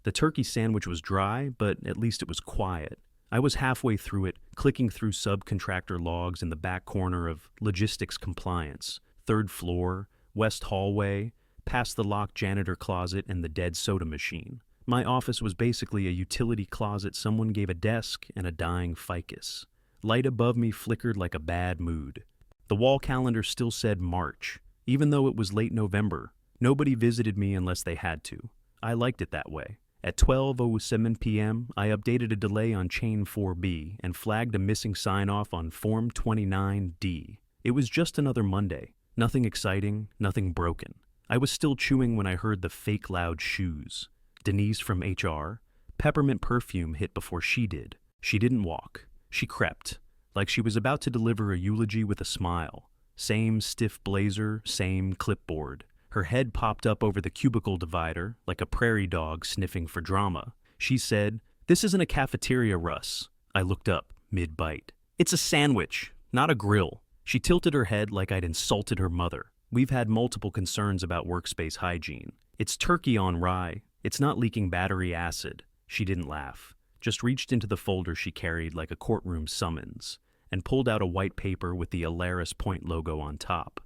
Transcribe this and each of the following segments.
The turkey sandwich was dry, but at least it was quiet. I was halfway through it, clicking through subcontractor logs in the back corner of logistics compliance, third floor, west hallway, past the locked janitor closet and the dead soda machine. My office was basically a utility closet someone gave a desk and a dying ficus. Light above me flickered like a bad mood. The wall calendar still said March, even though it was late November. Nobody visited me unless they had to. I liked it that way. At 12:07 p.m., I updated a delay on chain 4B and flagged a missing sign-off on Form 29D. It was just another Monday. Nothing exciting, nothing broken. I was still chewing when I heard the fake loud shoes. Denise from HR. Peppermint perfume hit before she did. She didn't walk. She crept, like she was about to deliver a eulogy with a smile. Same stiff blazer, same clipboard. Her head popped up over the cubicle divider, like a prairie dog sniffing for drama. She said, "This isn't a cafeteria, Russ." I looked up, mid-bite. "It's a sandwich, not a grill." She tilted her head like I'd insulted her mother. We've had multiple concerns about workspace hygiene. It's turkey on rye. It's not leaking battery acid. She didn't laugh, just reached into the folder she carried like a courtroom summons, and pulled out a white paper with the Allaris Point logo on top.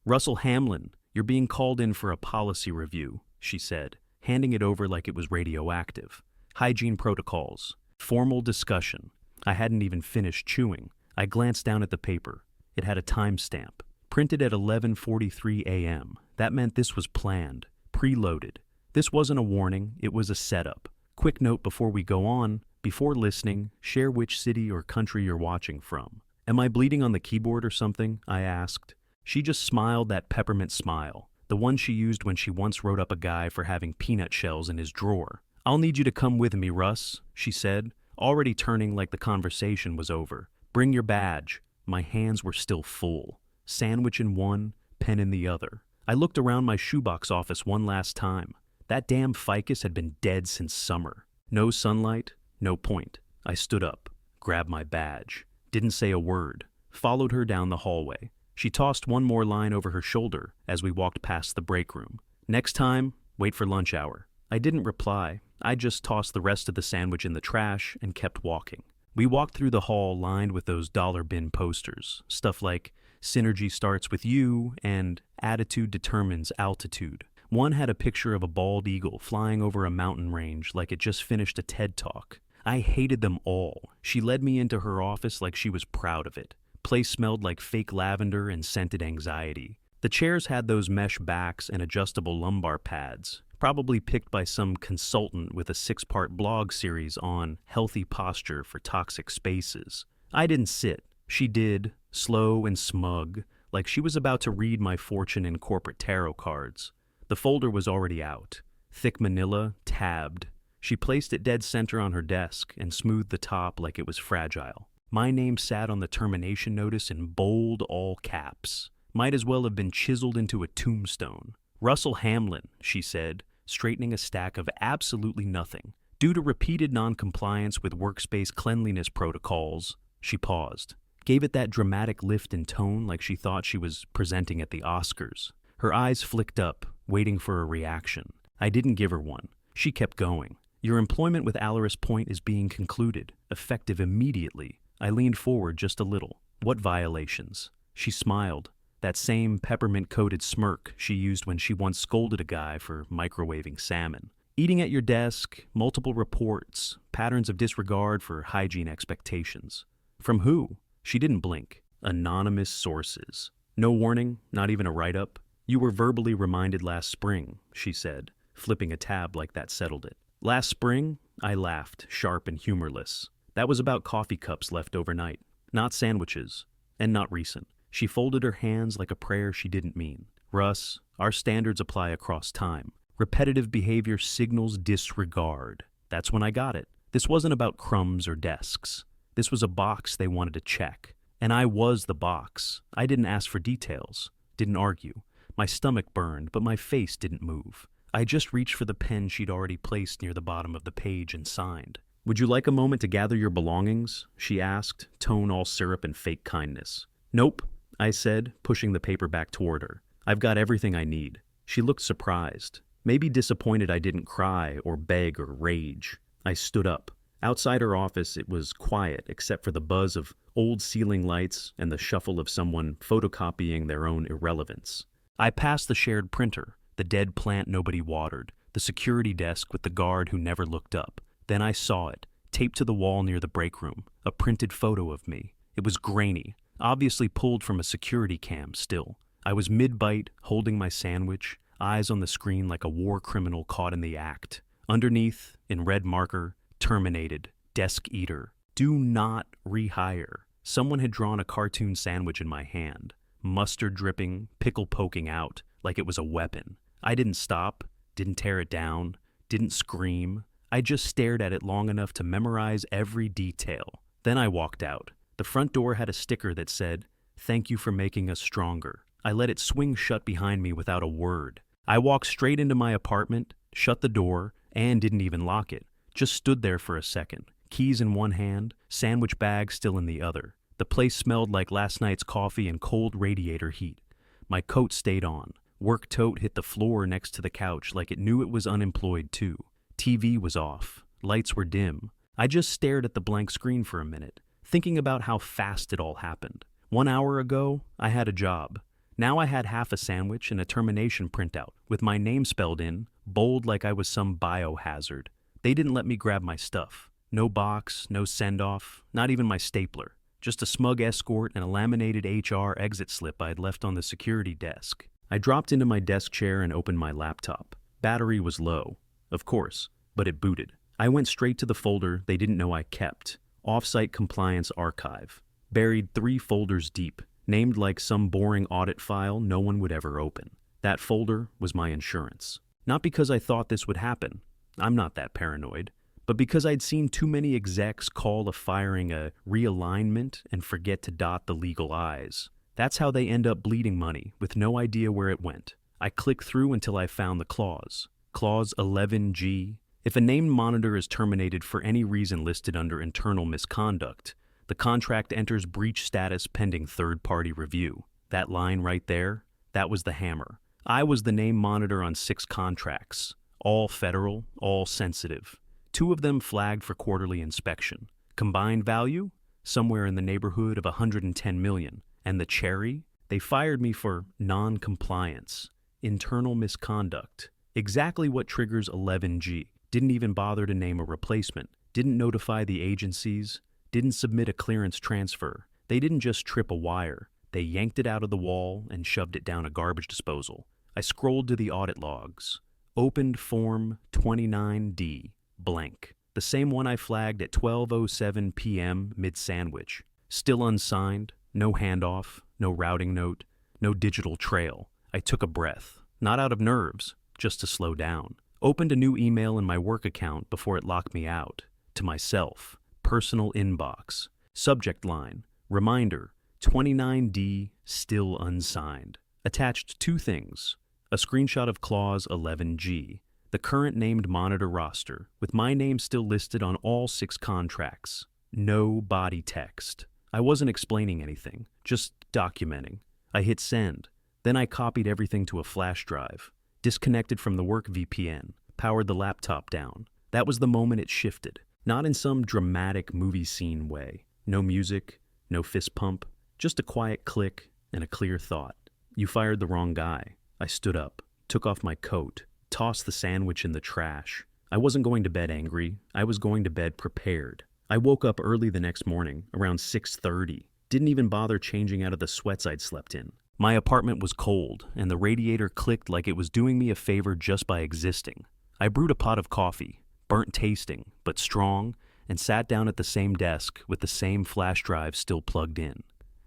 "Russell Hamlin, you're being called in for a policy review," she said, handing it over like it was radioactive. "Hygiene protocols. Formal discussion." I hadn't even finished chewing. I glanced down at the paper. It had a timestamp. Printed at 11:43 a.m. That meant this was planned, preloaded. This wasn't a warning, it was a setup. Quick note before we go on, before listening, share which city or country you're watching from. "Am I bleeding on the keyboard or something?" I asked. She just smiled that peppermint smile, the one she used when she once wrote up a guy for having peanut shells in his drawer. "I'll need you to come with me, Russ," she said, already turning like the conversation was over. "Bring your badge." My hands were still full. Sandwich in one, pen in the other. I looked around my shoebox office one last time. That damn ficus had been dead since summer. No sunlight, no point. I stood up, grabbed my badge, didn't say a word, followed her down the hallway. She tossed one more line over her shoulder as we walked past the break room. "Next time, wait for lunch hour." I didn't reply. I just tossed the rest of the sandwich in the trash and kept walking. We walked through the hall lined with those dollar bin posters, stuff like "Synergy starts with you" and "Attitude determines altitude." One had a picture of a bald eagle flying over a mountain range like it just finished a TED Talk. I hated them all. She led me into her office like she was proud of it. Place smelled like fake lavender and scented anxiety. The chairs had those mesh backs and adjustable lumbar pads, probably picked by some consultant with a 6-part blog series on healthy posture for toxic spaces. I didn't sit. She did, slow and smug, like she was about to read my fortune in corporate tarot cards. The folder was already out. Thick manila, tabbed. She placed it dead center on her desk and smoothed the top like it was fragile. My name sat on the termination notice in bold all caps. Might as well have been chiseled into a tombstone. "Russell Hamlin," she said, straightening a stack of absolutely nothing. "Due to repeated non-compliance with workspace cleanliness protocols," she paused. Gave it that dramatic lift in tone like she thought she was presenting at the Oscars. Her eyes flicked up, waiting for a reaction. I didn't give her one. She kept going. "Your employment with Allaris Point is being concluded, effective immediately." I leaned forward just a little. "What violations?" She smiled, that same peppermint-coated smirk she used when she once scolded a guy for microwaving salmon. "Eating at your desk, multiple reports, patterns of disregard for hygiene expectations." "From who?" She didn't blink. "Anonymous sources." "No warning, not even a write-up?" "You were verbally reminded last spring," she said, flipping a tab like that settled it. "Last spring?" I laughed, sharp and humorless. "That was about coffee cups left overnight, not sandwiches, and not recent." She folded her hands like a prayer she didn't mean. "Russ, our standards apply across time. Repetitive behavior signals disregard." That's when I got it. This wasn't about crumbs or desks. This was a box they wanted to check. And I was the box. I didn't ask for details, didn't argue. My stomach burned, but my face didn't move. I just reached for the pen she'd already placed near the bottom of the page and signed. "Would you like a moment to gather your belongings?" she asked, tone all syrup and fake kindness. "Nope," I said, pushing the paper back toward her. "I've got everything I need." She looked surprised. Maybe disappointed I didn't cry or beg or rage. I stood up. Outside her office, it was quiet except for the buzz of old ceiling lights and the shuffle of someone photocopying their own irrelevance. I passed the shared printer, the dead plant nobody watered, the security desk with the guard who never looked up. Then I saw it, taped to the wall near the break room, a printed photo of me. It was grainy, obviously pulled from a security cam still. I was mid-bite, holding my sandwich, eyes on the screen like a war criminal caught in the act. Underneath, in red marker, terminated, desk eater, do not rehire. Someone had drawn a cartoon sandwich in my hand, mustard dripping, pickle poking out, like it was a weapon. I didn't stop, didn't tear it down, didn't scream. I just stared at it long enough to memorize every detail. Then I walked out. The front door had a sticker that said, "Thank you for making us stronger." I let it swing shut behind me without a word. I walked straight into my apartment, shut the door, and didn't even lock it. Just stood there for a second, keys in one hand, sandwich bag still in the other. The place smelled like last night's coffee and cold radiator heat. My coat stayed on. Work tote hit the floor next to the couch like it knew it was unemployed too. TV was off. Lights were dim. I just stared at the blank screen for a minute, thinking about how fast it all happened. 1 hour ago, I had a job. Now I had half a sandwich and a termination printout, with my name spelled in, bold like I was some biohazard. They didn't let me grab my stuff. No box, no send-off, not even my stapler. Just a smug escort and a laminated HR exit slip I had left on the security desk. I dropped into my desk chair and opened my laptop. Battery was low, of course, but it booted. I went straight to the folder they didn't know I kept. Off-site compliance archive. Buried 3 folders deep, named like some boring audit file no one would ever open. That folder was my insurance. Not because I thought this would happen. I'm not that paranoid. But because I'd seen too many execs call a firing a realignment and forget to dot the legal I's. That's how they end up bleeding money, with no idea where it went. I clicked through until I found the clause. Clause 11G. If a named monitor is terminated for any reason listed under internal misconduct, the contract enters breach status pending third-party review. That line right there, that was the hammer. I was the named monitor on 6 contracts, all federal, all sensitive. 2 of them flagged for quarterly inspection. Combined value? Somewhere in the neighborhood of $110 million. And the cherry? They fired me for non-compliance, internal misconduct. Exactly what triggers 11G. Didn't even bother to name a replacement. Didn't notify the agencies. Didn't submit a clearance transfer. They didn't just trip a wire. They yanked it out of the wall and shoved it down a garbage disposal. I scrolled to the audit logs. Opened Form 29D. Blank. The same one I flagged at 12:07 p.m. mid-sandwich. Still unsigned, no handoff, no routing note, no digital trail. I took a breath, not out of nerves, just to slow down. Opened a new email in my work account before it locked me out. To myself, personal inbox. Subject line, reminder, 29D still unsigned. Attached 2 things. A screenshot of clause 11G. The current named monitor roster, with my name still listed on all 6 contracts. No body text. I wasn't explaining anything, just documenting. I hit send. Then I copied everything to a flash drive, disconnected from the work VPN, powered the laptop down. That was the moment it shifted. Not in some dramatic movie scene way. No music, no fist pump, just a quiet click and a clear thought. You fired the wrong guy. I stood up, took off my coat, tossed the sandwich in the trash. I wasn't going to bed angry. I was going to bed prepared. I woke up early the next morning, around 6:30. Didn't even bother changing out of the sweats I'd slept in. My apartment was cold, and the radiator clicked like it was doing me a favor just by existing. I brewed a pot of coffee, burnt tasting, but strong, and sat down at the same desk with the same flash drive still plugged in.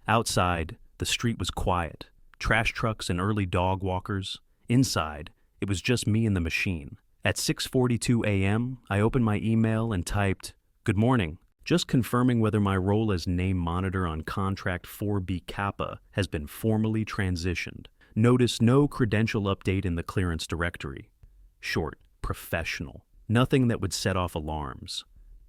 Outside, the street was quiet. Trash trucks and early dog walkers. Inside, it was just me and the machine. At 6:42 a.m., I opened my email and typed, "Good morning. Just confirming whether my role as name monitor on contract 4B Kappa has been formally transitioned. Notice no credential update in the clearance directory." Short, professional. Nothing that would set off alarms.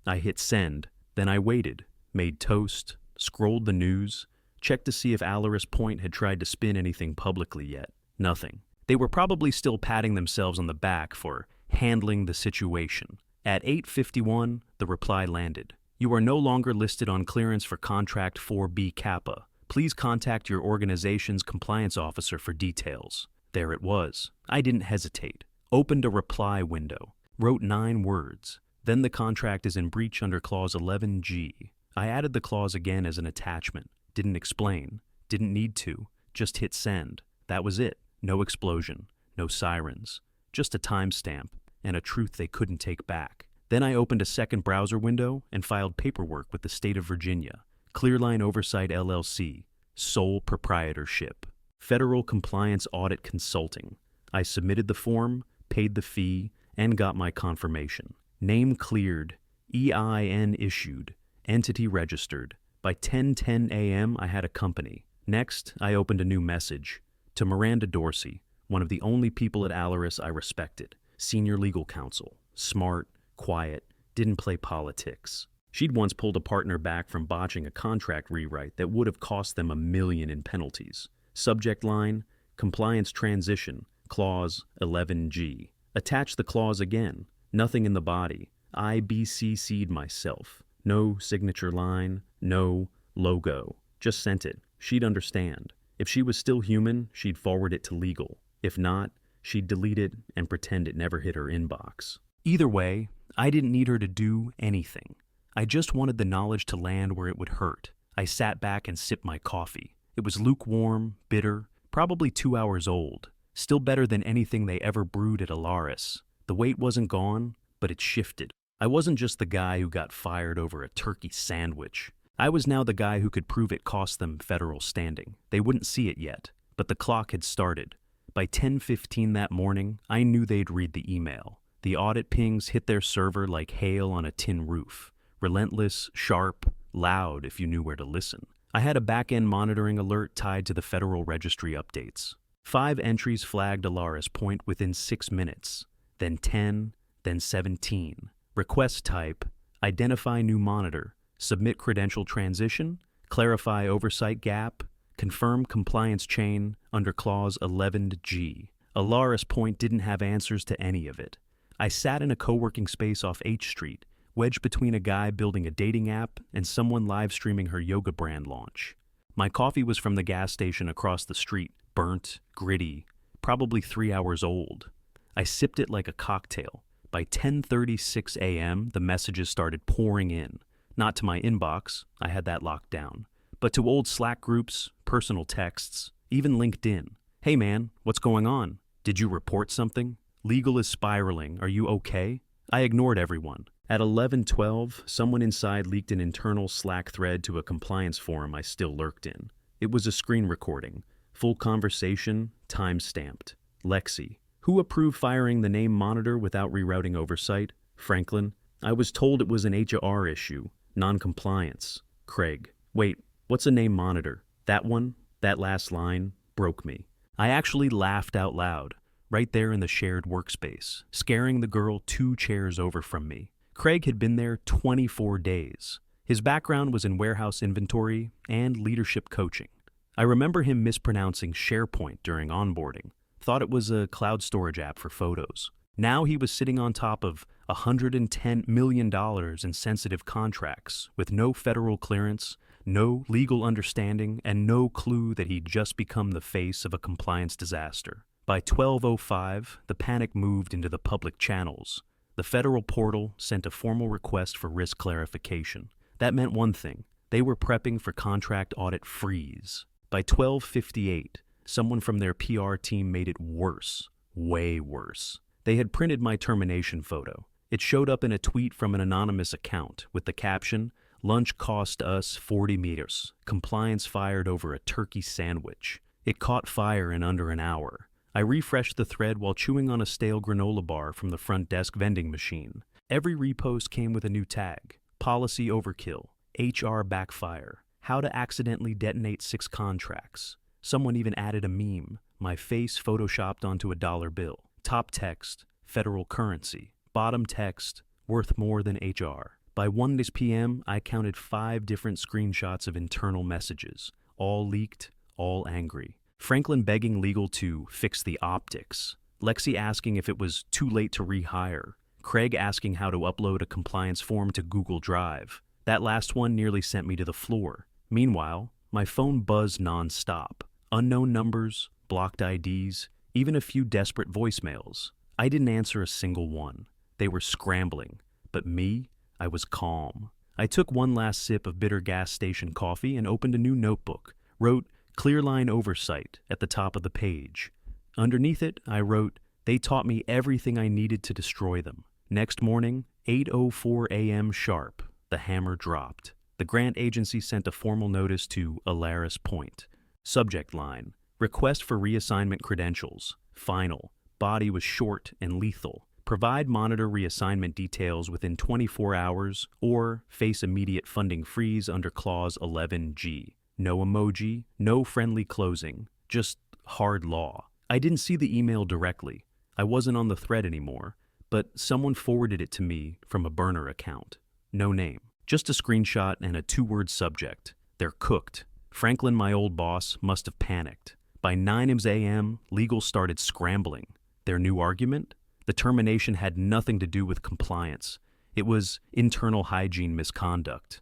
I hit send, then I waited, made toast, scrolled the news, checked to see if Allaris Point had tried to spin anything publicly yet. Nothing. They were probably still patting themselves on the back for handling the situation. At 8:51, the reply landed. You are no longer listed on clearance for contract 4B Kappa. Please contact your organization's compliance officer for details. There it was. I didn't hesitate. Opened a reply window. Wrote 9 words. Then the contract is in breach under clause 11G. I added the clause again as an attachment. Didn't explain. Didn't need to. Just hit send. That was it. No explosion. No sirens. Just a timestamp and a truth they couldn't take back. Then I opened a second browser window and filed paperwork with the state of Virginia. Clearline Oversight LLC. Sole proprietorship. Federal Compliance Audit Consulting. I submitted the form, paid the fee, and got my confirmation. Name cleared. EIN issued. Entity registered. By 10:10 a.m. I had a company. Next, I opened a new message. To Miranda Dorsey, one of the only people at Allaris I respected. Senior legal counsel. Smart, quiet, didn't play politics. She'd once pulled a partner back from botching a contract rewrite that would have cost them $1 million in penalties. Subject line, compliance transition, clause 11G. Attach the clause again. Nothing in the body. I BCC'd myself. No signature line, no logo. Just sent it. She'd understand. If she was still human, she'd forward it to legal. If not, she'd delete it and pretend it never hit her inbox. Either way, I didn't need her to do anything. I just wanted the knowledge to land where it would hurt. I sat back and sipped my coffee. It was lukewarm, bitter, probably 2 hours old. Still better than anything they ever brewed at Allaris. The weight wasn't gone, but it shifted. I wasn't just the guy who got fired over a turkey sandwich. I was now the guy who could prove it cost them federal standing. They wouldn't see it yet, but the clock had started. By 10:15 that morning, I knew they'd read the email. The audit pings hit their server like hail on a tin roof. Relentless, sharp, loud if you knew where to listen. I had a back-end monitoring alert tied to the Federal Registry updates. 5 entries flagged Allaris Point within 6 minutes, then 10, then 17. Request type, identify new monitor, submit credential transition, clarify oversight gap, confirm compliance chain under clause 11G. Allaris Point didn't have answers to any of it. I sat in a co-working space off H Street, wedged between a guy building a dating app and someone live streaming her yoga brand launch. My coffee was from the gas station across the street, burnt, gritty, probably 3 hours old. I sipped it like a cocktail. By 10:36 a.m., the messages started pouring in. Not to my inbox, I had that locked down, but to old Slack groups, personal texts, even LinkedIn. Hey man, what's going on? Did you report something? Legal is spiraling. Are you okay? I ignored everyone. At 11:12, someone inside leaked an internal Slack thread to a compliance forum I still lurked in. It was a screen recording. Full conversation, time-stamped. Lexi. Who approved firing the name monitor without rerouting oversight? Franklin. I was told it was an HR issue. Non-compliance. Craig. Wait, what's a name monitor? That one? That last line? Broke me. I actually laughed out loud, right there in the shared workspace, scaring the girl 2 chairs over from me. Craig had been there 24 days. His background was in warehouse inventory and leadership coaching. I remember him mispronouncing SharePoint during onboarding, thought it was a cloud storage app for photos. Now he was sitting on top of $110 million in sensitive contracts with no federal clearance, no legal understanding, and no clue that he'd just become the face of a compliance disaster. By 12:05, the panic moved into the public channels. The federal portal sent a formal request for risk clarification. That meant one thing. They were prepping for contract audit freeze. By 12:58, someone from their PR team made it worse. Way worse. They had printed my termination photo. It showed up in a tweet from an anonymous account with the caption, "Lunch cost us 40 meters. Compliance fired over a turkey sandwich." It caught fire in under an hour. I refreshed the thread while chewing on a stale granola bar from the front desk vending machine. Every repost came with a new tag. Policy overkill. HR backfire. How to accidentally detonate 6 contracts. Someone even added a meme. My face photoshopped onto a dollar bill. Top text, federal currency. Bottom text, worth more than HR. By 1 p.m., I counted 5 different screenshots of internal messages. All leaked, all angry. Franklin begging legal to fix the optics. Lexi asking if it was too late to rehire. Craig asking how to upload a compliance form to Google Drive. That last one nearly sent me to the floor. Meanwhile, my phone buzzed non-stop. Unknown numbers, blocked IDs, even a few desperate voicemails. I didn't answer a single one. They were scrambling. But me, I was calm. I took one last sip of bitter gas station coffee and opened a new notebook. Wrote "Clear Line Oversight" at the top of the page. Underneath it, I wrote, "They taught me everything I needed to destroy them." Next morning, 8:04 a.m. sharp, the hammer dropped. The grant agency sent a formal notice to Allaris Point. Subject line: request for reassignment credentials. Final. Body was short and lethal. Provide monitor reassignment details within 24 hours or face immediate funding freeze under Clause 11G. No emoji, no friendly closing, just hard law. I didn't see the email directly. I wasn't on the thread anymore, but someone forwarded it to me from a burner account. No name, just a screenshot and a 2-word subject. They're cooked. Franklin, my old boss, must have panicked. By 9 a.m., legal started scrambling. Their new argument? The termination had nothing to do with compliance. It was internal hygiene misconduct.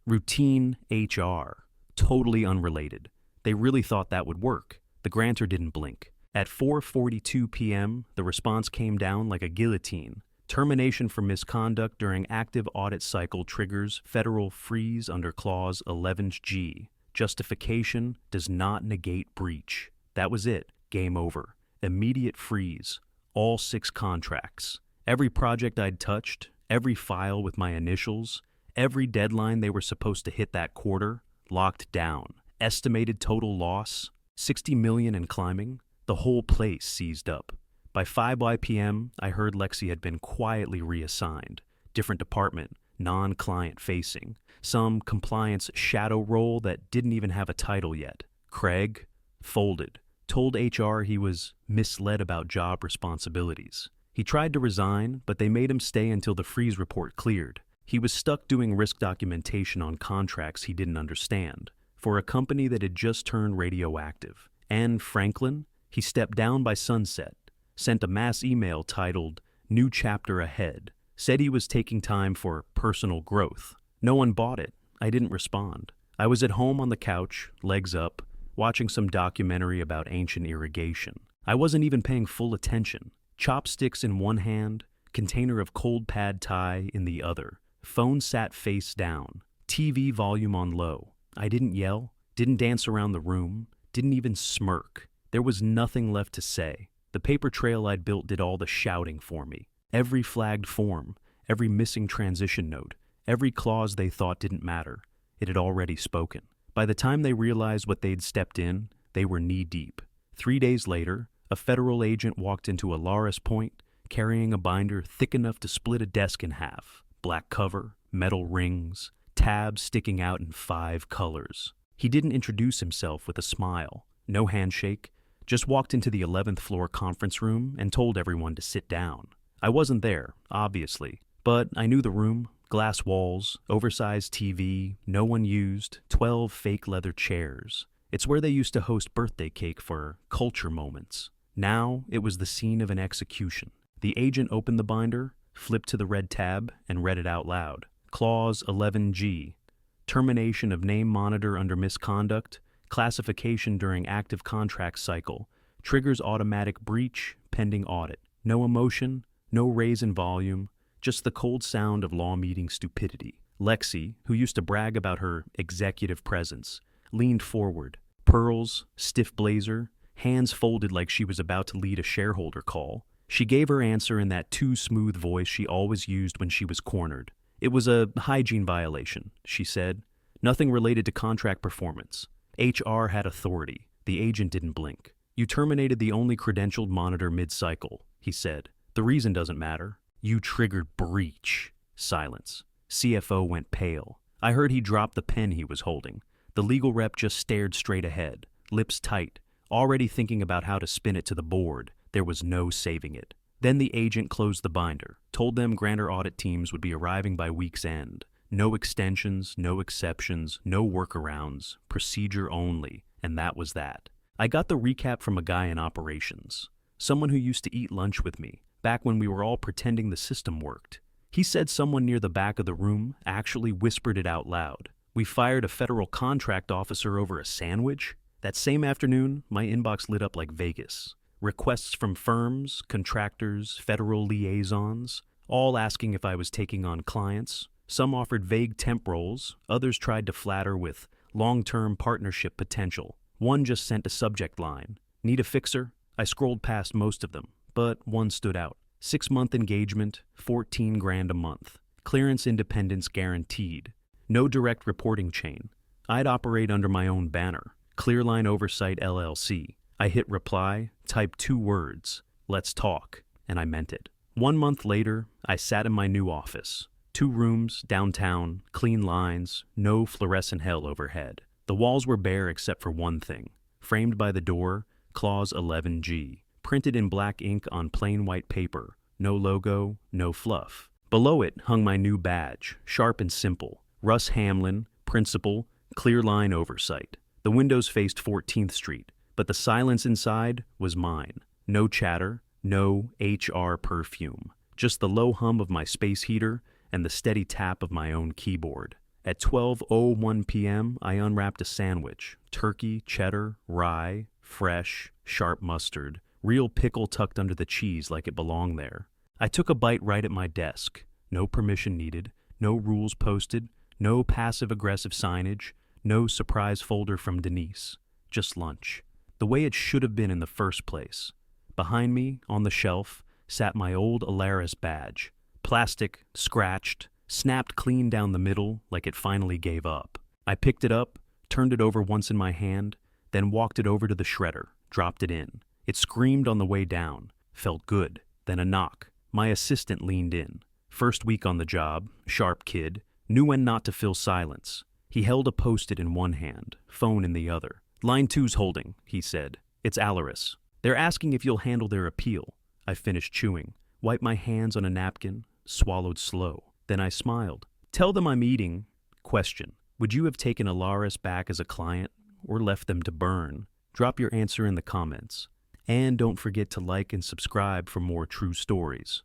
Routine HR. Totally unrelated. They really thought that would work. The grantor didn't blink. At 4:42 p.m., the response came down like a guillotine. Termination for misconduct during active audit cycle triggers federal freeze under Clause 11G. Justification does not negate breach. That was it. Game over. Immediate freeze. All 6 contracts. Every project I'd touched, every file with my initials, every deadline they were supposed to hit that quarter, locked down. Estimated total loss, $60 million and climbing. The whole place seized up. By 5 p.m., I heard Lexi had been quietly reassigned. Different department, non-client facing. Some compliance shadow role that didn't even have a title yet. Craig folded. Told HR he was misled about job responsibilities. He tried to resign, but they made him stay until the freeze report cleared. He was stuck doing risk documentation on contracts he didn't understand for a company that had just turned radioactive. And Franklin, he stepped down by sunset, sent a mass email titled "New Chapter Ahead," said he was taking time for personal growth. No one bought it. I didn't respond. I was at home on the couch, legs up, watching some documentary about ancient irrigation. I wasn't even paying full attention. Chopsticks in one hand, container of cold pad thai in the other. Phone sat face down. TV volume on low. I didn't yell, didn't dance around the room, didn't even smirk. There was nothing left to say. The paper trail I'd built did all the shouting for me. Every flagged form, every missing transition note, every clause they thought didn't matter, it had already spoken. By the time they realized what they'd stepped in, they were knee-deep. 3 days later, a federal agent walked into Allaris Point carrying a binder thick enough to split a desk in half. Black cover, metal rings, tabs sticking out in 5 colors. He didn't introduce himself with a smile. No handshake. Just walked into the 11th floor conference room and told everyone to sit down. I wasn't there, obviously, but I knew the room. Glass walls, oversized TV, no one used, 12 fake leather chairs. It's where they used to host birthday cake for culture moments. Now it was the scene of an execution. The agent opened the binder, flipped to the red tab, and read it out loud. Clause 11G. Termination of name monitor under misconduct. Classification during active contract cycle. Triggers automatic breach, pending audit. No emotion, no raise in volume. Just the cold sound of law meeting stupidity. Lexi, who used to brag about her executive presence, leaned forward. Pearls, stiff blazer, hands folded like she was about to lead a shareholder call. She gave her answer in that too smooth voice she always used when she was cornered. It was a hygiene violation, she said. Nothing related to contract performance. HR had authority. The agent didn't blink. You terminated the only credentialed monitor mid-cycle, he said. The reason doesn't matter. You triggered breach. Silence. CFO went pale. I heard he dropped the pen he was holding. The legal rep just stared straight ahead, lips tight, already thinking about how to spin it to the board. There was no saving it. Then the agent closed the binder, told them grantor audit teams would be arriving by week's end. No extensions, no exceptions, no workarounds, procedure only, and that was that. I got the recap from a guy in operations, someone who used to eat lunch with me, back when we were all pretending the system worked. He said someone near the back of the room actually whispered it out loud. We fired a federal contract officer over a sandwich? That same afternoon, my inbox lit up like Vegas. Requests from firms, contractors, federal liaisons, all asking if I was taking on clients. Some offered vague temp roles, others tried to flatter with long-term partnership potential. One just sent a subject line. Need a fixer? I scrolled past most of them, but one stood out. 6-month engagement, 14 grand a month. Clearance independence guaranteed. No direct reporting chain. I'd operate under my own banner. Clearline Oversight LLC. I hit reply, typed 2 words, let's talk, and I meant it. 1 month later, I sat in my new office. 2 rooms, downtown, clean lines, no fluorescent hell overhead. The walls were bare except for one thing. Framed by the door, Clause 11G. Printed in black ink on plain white paper. No logo, no fluff. Below it hung my new badge, sharp and simple. Russ Hamlin, Principal, Clearline Oversight. The windows faced 14th Street, but the silence inside was mine. No chatter, no HR perfume. Just the low hum of my space heater and the steady tap of my own keyboard. At 12:01 p.m., I unwrapped a sandwich. Turkey, cheddar, rye, fresh, sharp mustard. Real pickle tucked under the cheese like it belonged there. I took a bite right at my desk. No permission needed, no rules posted, no passive-aggressive signage, no surprise folder from Denise. Just lunch. The way it should have been in the first place. Behind me, on the shelf, sat my old Allaris badge. Plastic, scratched, snapped clean down the middle like it finally gave up. I picked it up, turned it over once in my hand, then walked it over to the shredder, dropped it in. It screamed on the way down. Felt good. Then a knock. My assistant leaned in. First week on the job, sharp kid, knew when not to fill silence. He held a Post-it in one hand, phone in the other. Line 2's holding, he said. It's Allaris. They're asking if you'll handle their appeal. I finished chewing, wiped my hands on a napkin, swallowed slow. Then I smiled. Tell them I'm eating. Question. Would you have taken Allaris back as a client or left them to burn? Drop your answer in the comments. And don't forget to like and subscribe for more true stories.